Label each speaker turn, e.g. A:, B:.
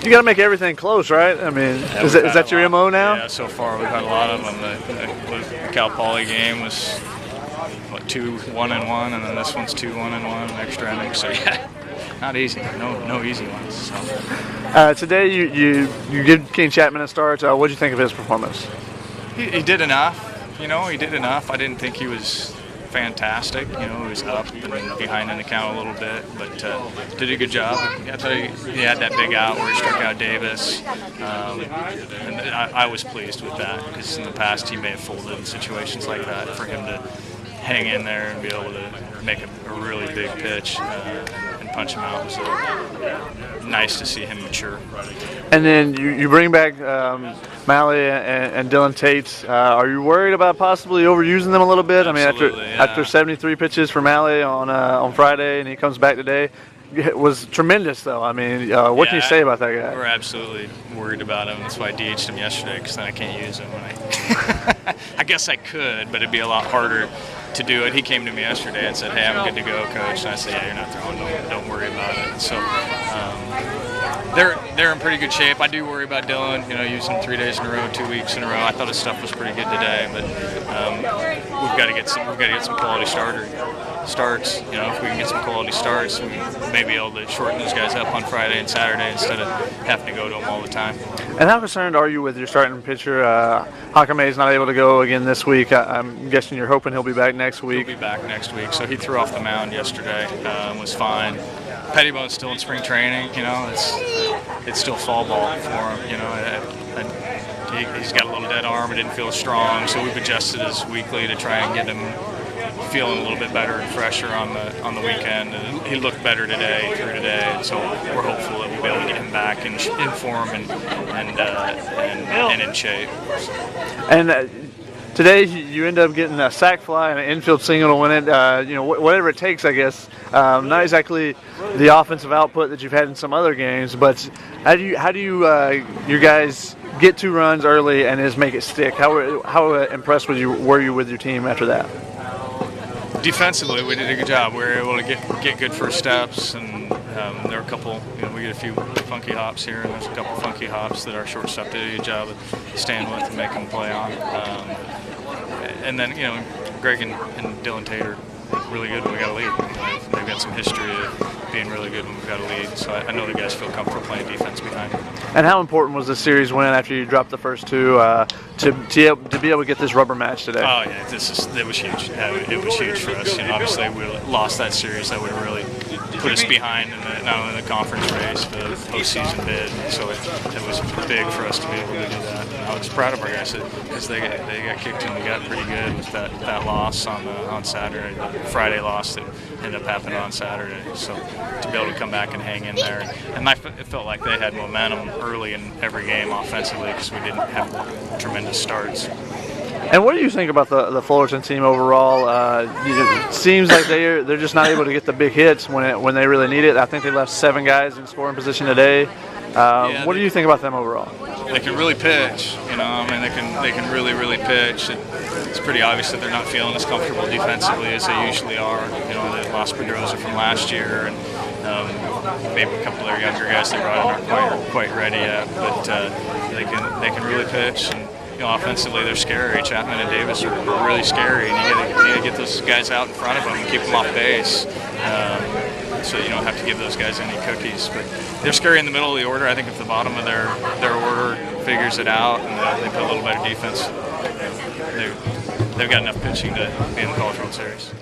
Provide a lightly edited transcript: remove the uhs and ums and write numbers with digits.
A: You got to make everything close, right? I mean,
B: Yeah,
A: is that your MO now?
B: Yeah, so far we've had a lot of them. The Cal Poly game was what 2-1-1, and then this one's 2-1-1 extra innings. So yeah, not easy. No easy ones. So.
A: Today you give Kenny Chapman a start. What did you think of his performance?
B: He did enough. He did enough. I didn't think he was fantastic. He was up and behind in the count a little bit, but did a good job. I thought he had that big out where he struck out Davis, and I was pleased with that because in the past he may have folded in situations like that. For him to hang in there and be able to make a really big pitch and punch him out was nice to see him mature.
A: And then you bring back Mahle and Dillon Tate. Are you worried about possibly overusing them a little bit?
B: Absolutely,
A: I mean, after 73 pitches for Mahle on Friday, and he comes back today, it was tremendous though. I mean, what can you say about that guy?
B: We're absolutely worried about him. That's why I DH'd him yesterday, because then I can't use him. I guess I could, but it'd be a lot harder to do it. He came to me yesterday and said, "Hey, I'm good to go, coach." And I said, "Yeah, you're not throwing. Don't worry about it." So they're in pretty good shape. I do worry about Dillon. Using him 3 days in a row, 2 weeks in a row. I thought his stuff was pretty good today, but we've got to get some quality starts. If we can get some quality starts, we may be able to shorten those guys up on Friday and Saturday instead of having to go to them all the time.
A: And how concerned are you with your starting pitcher? Hakame is not able to go again this week. I'm guessing you're hoping he'll be back next week.
B: He'll be back next week. So he threw off the mound yesterday, was fine. Pettibone's still in spring training. It's still fall ball for him. He's got a little dead arm. It didn't feel strong, so we've adjusted his weekly to try and get him feeling a little bit better and fresher on the weekend. And he looked better today, and so we're hopeful that we'll be able to get him back in form and in shape.
A: And today you end up getting a sac fly and an infield single to win it. Whatever it takes, I guess. Not exactly the offensive output that you've had in some other games, but how do you guys get 2 runs early and just make it stick? How impressed were you with your team after that?
B: Defensively, we did a good job. We were able to get good first steps, and there were a couple. We get a few funky hops here, and there's a couple funky hops that our shortstop did a good job of staying with and making play on. And then Greg and Dillon Tate are really good when we got a lead. They've got some history of being really good when we've got a lead, so I know the guys feel comfortable playing defense behind them.
A: And how important was the series win after you dropped the first 2 to be able to get this rubber match today?
B: Oh yeah, it was huge. It was huge for us. Obviously we lost that series, that would have really put us behind in not only the conference race but the postseason bid. So it was big for us to be able to do that. And I was proud of our guys because they got kicked in the gut pretty good with that loss on Saturday, the Friday loss that ended up happening on Saturday. So to be able to come back and hang in there, and it felt like they had momentum early in every game offensively because we didn't have tremendous starts.
A: And what do you think about the Fullerton team overall? It seems like they're just not able to get the big hits when they really need it. I think they left 7 guys in scoring position today. What do you think about them overall?
B: They can really pitch. They can really pitch. It's pretty obvious that they're not feeling as comfortable defensively as they usually are. They lost Pedroza from last year, and maybe a couple of their younger guys they brought in aren't quite ready yet. But they can really pitch. And offensively, they're scary. Chapman and Davis are really scary, and you got to get those guys out in front of them and keep them off base. So you don't have to give those guys any cookies. But they're scary in the middle of the order. I think if the bottom of their order figures it out and they put a little better defense, they've got enough pitching to be in the College World Series.